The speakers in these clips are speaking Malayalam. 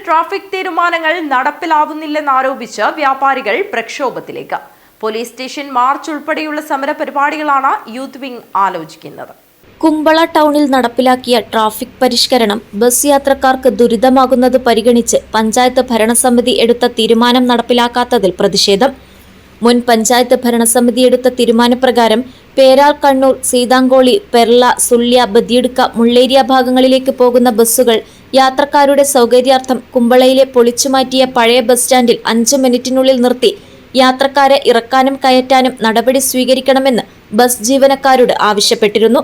ട്രാഫിക് തീരുമാനങ്ങൾ നടപ്പിലാവുന്നില്ലെന്നാരോപിച്ച് വ്യാപാരികൾ പ്രക്ഷോഭത്തിലേക്ക്. പോലീസ് സ്റ്റേഷൻ മാർച്ച് ഉൾപ്പെടെയുള്ള സമരപരിപാടികളാണ് യൂത്ത് വിംഗ് ആലോചിക്കുന്നത്. കുമ്പള ടൗണിൽ നടപ്പിലാക്കിയ ട്രാഫിക് പരിഷ്കരണം ബസ് യാത്രക്കാർക്ക് ദുരിതമാകുന്നത് പരിഗണിച്ച് പഞ്ചായത്ത് ഭരണസമിതി എടുത്ത തീരുമാനം നടപ്പിലാക്കാത്തതിൽ പ്രതിഷേധം. മുൻ പഞ്ചായത്ത് ഭരണസമിതി എടുത്ത തീരുമാനപ്രകാരം പേരാൽ, കണ്ണൂർ, സീതാങ്കോളി, പെർള, സുള്യ, ബദിയടുക്ക, മുള്ളേരിയ ഭാഗങ്ങളിലേക്ക് പോകുന്ന ബസ്സുകൾ യാത്രക്കാരുടെ സൗകര്യാർത്ഥം കുമ്പളയിലെ പൊളിച്ചുമാറ്റിയ പഴയ ബസ് സ്റ്റാൻഡിൽ 5 മിനിറ്റിനുള്ളിൽ നിർത്തി യാത്രക്കാരെ ഇറക്കാനും കയറ്റാനും നടപടി സ്വീകരിക്കണമെന്ന് ബസ് ജീവനക്കാരോട് ആവശ്യപ്പെട്ടിരുന്നു.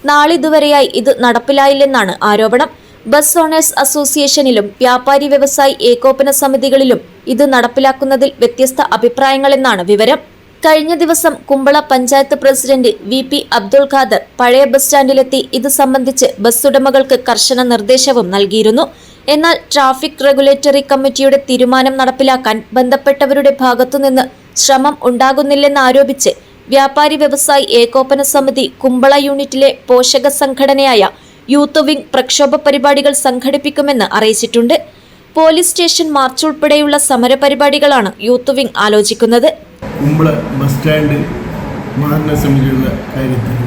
നാളിതുവരെയായി ഇത് നടപ്പിലായില്ലെന്നാണ് ആരോപണം. ബസ് ഓണേഴ്സ് അസോസിയേഷനിലും വ്യാപാരി വ്യവസായി ഏകോപന സമിതികളിലും ഇത് നടപ്പിലാക്കുന്നതിൽ വ്യത്യസ്ത അഭിപ്രായങ്ങളെന്നാണ് വിവരം. കഴിഞ്ഞ ദിവസം കുമ്പള പഞ്ചായത്ത് പ്രസിഡന്റ് VP അബ്ദുൾ ഖാദർ പഴയ ബസ് സ്റ്റാൻഡിലെത്തി ഇത് സംബന്ധിച്ച് ബസ് ഉടമകൾക്ക് കർശന നിർദ്ദേശവും നൽകിയിരുന്നു. എന്നാൽ ട്രാഫിക് റെഗുലേറ്ററി കമ്മിറ്റിയുടെ തീരുമാനം നടപ്പിലാക്കാൻ ബന്ധപ്പെട്ടവരുടെ ഭാഗത്തുനിന്ന് ശ്രമം ഉണ്ടാകുന്നില്ലെന്നാരോപിച്ച് വ്യാപാരി വ്യവസായി ഏകോപന സമിതി കുമ്പള യൂണിറ്റിലെ പോഷക സംഘടനയായ യൂത്ത് വിംഗ് പ്രക്ഷോഭ പരിപാടികൾ സംഘടിപ്പിക്കുമെന്ന് അറിയിച്ചിട്ടുണ്ട്. പോലീസ് സ്റ്റേഷൻ മാർച്ച് ഉൾപ്പെടെയുള്ള സമരപരിപാടികളാണ് യൂത്ത് വിംഗ് ആലോചിക്കുന്നത്. കുമ്പള ബസ് സ്റ്റാൻഡ് ഭരണസമിതിയുള്ള കാര്യത്തിൽ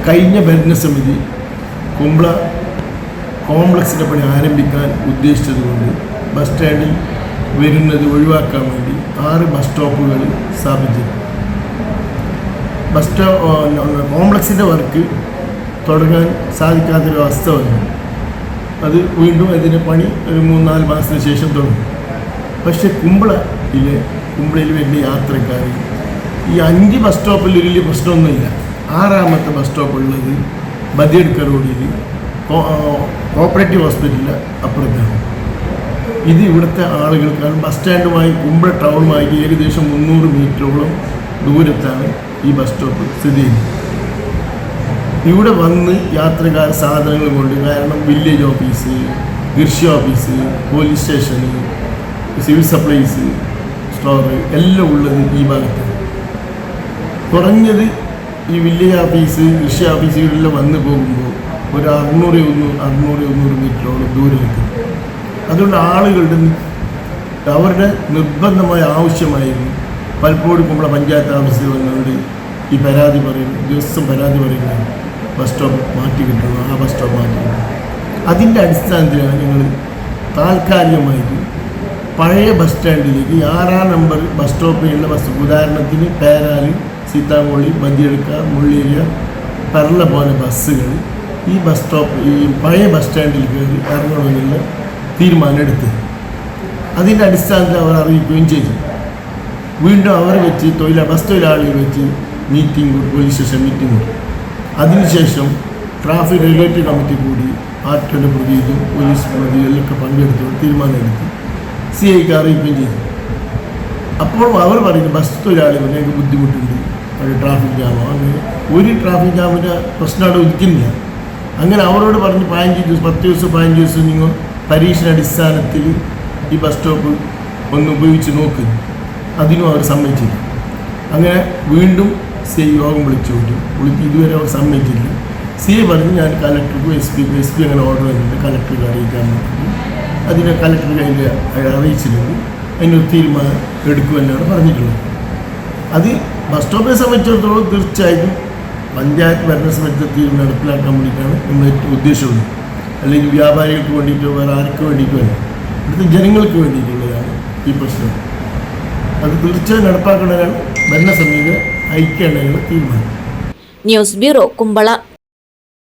കഴിഞ്ഞ ഭരണസമിതി കുമ്പള കോംപ്ലക്സിൻ്റെ പണി ആരംഭിക്കാൻ ഉദ്ദേശിച്ചതുകൊണ്ട് ബസ് സ്റ്റാൻഡിൽ വരുന്നത് ഒഴിവാക്കാൻ വേണ്ടി 6 ബസ് സ്റ്റോപ്പുകൾ സ്ഥാപിച്ചു. കോംപ്ലക്സിൻ്റെ വർക്ക് തുടങ്ങാൻ സാധിക്കാത്തൊരവസ്ഥ വന്നു. അത് വീണ്ടും അതിൻ്റെ പണി ഒരു 3-4 മാസത്തിന് ശേഷം തുടങ്ങും. പക്ഷേ കുമ്പളയിൽ വരുന്ന യാത്രക്കാർ ഈ 5 ബസ് സ്റ്റോപ്പിൽ വലിയ പ്രശ്നമൊന്നുമില്ല. 6ാമത്തെ ബസ് സ്റ്റോപ്പ് ഉള്ളത് ബദിയടുക്ക റോഡിൽ കോപ്പറേറ്റീവ് ഹോസ്പിറ്റലിൻ്റെ അപ്പുറത്താണ്. ഇത് ഇവിടുത്തെ ആളുകൾക്കാണ്. ബസ് സ്റ്റാൻഡുമായി കുമ്പള ടൗണുമായി ഏകദേശം 300 മീറ്ററോളം ദൂരത്താണ് ഈ ബസ് സ്റ്റോപ്പ് സ്ഥിതി ചെയ്യുന്നത്. ഇവിടെ വന്ന് യാത്രക്കാർ സാധനങ്ങൾ കൊണ്ട്, കാരണം വില്ലേജ് ഓഫീസ്, കൃഷി ഓഫീസ്, പോലീസ് സ്റ്റേഷന്, സിവിൽ സപ്ലൈസ് സ്റ്റോർ എല്ലാം ഉള്ളത് ഈ ഭാഗത്താണ്. കുറഞ്ഞത് ഈ വില്ലേജ് ഓഫീസ്, കൃഷി ഓഫീസുകളിലെല്ലാം വന്ന് പോകുമ്പോൾ ഒരു 600 മീറ്ററോളം ദൂരമെത്തും. അതുകൊണ്ട് അവരുടെ നിർബന്ധമായ ആവശ്യമായിരുന്നു പലപ്പോഴും കുമ്പള പഞ്ചായത്ത് ഓഫീസിൽ വന്നുകൊണ്ട് ഈ പരാതി പറയുന്നു, ദിവസം പരാതി പറയുന്നത് ബസ് സ്റ്റോപ്പ് മാറ്റി കിട്ടണം, ആ ബസ് സ്റ്റോപ്പ് മാറ്റി കിട്ടണം. അതിൻ്റെ അടിസ്ഥാനത്തിലാണ് ഞങ്ങൾ താൽക്കാലികമായിട്ട് പഴയ ബസ് സ്റ്റാൻഡിലേക്ക് 6ാം നമ്പർ ബസ് സ്റ്റോപ്പിലുള്ള ബസ്, ഉദാഹരണത്തിന് പേരാൽ, സീതാങ്കോളി, ബദിയടുക്ക, മുള്ളേരിയ, പെർള പോലെ ബസ്സുകൾ ഈ പഴയ ബസ് സ്റ്റാൻഡിൽ കയറി ഇറങ്ങണമെന്നുള്ള തീരുമാനം എടുത്തത്. അതിൻ്റെ അടിസ്ഥാനത്തിൽ അവർ അറിയിക്കുകയും ചെയ്തു. വീണ്ടും അവർ വെച്ച് ബസ് തൊഴിലാളികൾ വെച്ച് പോലീസ് സ്റ്റേഷൻ മീറ്റിംഗ് കൂടി. അതിനുശേഷം ട്രാഫിക് റെഗുലേറ്ററി കമ്മിറ്റി കൂടി ആർട്ടിയുടെ പ്രതിയും പോലീസ് പ്രതികളിലൊക്കെ പങ്കെടുത്ത് തീരുമാനമെടുത്ത് CIക്ക് അറിയിക്കുകയും ചെയ്തു. അപ്പോൾ അവർ പറയുന്നത് ബസ് തൊഴിലാളികൾ ഞങ്ങൾക്ക് ബുദ്ധിമുട്ടുണ്ട്, അത് ട്രാഫിക് ജാമോ, അങ്ങനെ ഒരു ട്രാഫിക് ജാമിൻ്റെ പ്രശ്നം അവിടെ ഉദിക്കുന്നില്ല. അങ്ങനെ അവരോട് പറഞ്ഞ് 10 ദിവസം നിങ്ങൾ പരീക്ഷണ അടിസ്ഥാനത്തിൽ ഈ ബസ് സ്റ്റോപ്പ് ഒന്ന് ഉപയോഗിച്ച് നോക്കുന്നു. അതിനും അവർ സമ്മതിച്ചില്ല. അങ്ങനെ വീണ്ടും CI യോഗം വിളിച്ചു. ഇതുവരെ അവർ സമ്മതിച്ചില്ല. CI പറഞ്ഞ് ഞാൻ കലക്ടർക്കും SP അങ്ങനെ ഓർഡർ ചെയ്യുന്നുണ്ട്, കലക്ടർക്ക് അറിയിക്കാൻ പറ്റും. അതിനെ കലക്ടർ കയ്യിൽ അറിയിച്ചിട്ടുണ്ട്. അതിനൊരു തീരുമാനം എടുക്കുമെന്നാണ് പറഞ്ഞിട്ടുള്ളത്. അത് ബസ് സ്റ്റോപ്പിനെ സംബന്ധിച്ചിടത്തോളം തീർച്ചയായിട്ടും പഞ്ചായത്ത് ഭരണസമിതി തീരുമാനം നടപ്പിലാക്കാൻ വേണ്ടിയിട്ടാണ് നമ്മുടെ ഏറ്റവും ഉദ്ദേശമുള്ളത്. അല്ലെങ്കിൽ വ്യാപാരികൾക്ക് വേണ്ടിയിട്ടോ വേറെ ആർക്ക് വേണ്ടിയിട്ടോ അല്ല, ഇവിടുത്തെ ജനങ്ങൾക്ക് വേണ്ടിയിട്ടുള്ളതാണ് ഈ പ്രശ്നം. അത് തീർച്ചയായും നടപ്പാക്കേണ്ടതാണ് ഭരണസമിതിയുടെ ഐക്യമുള്ള തീരുമാനം. News bureau, Kumbla.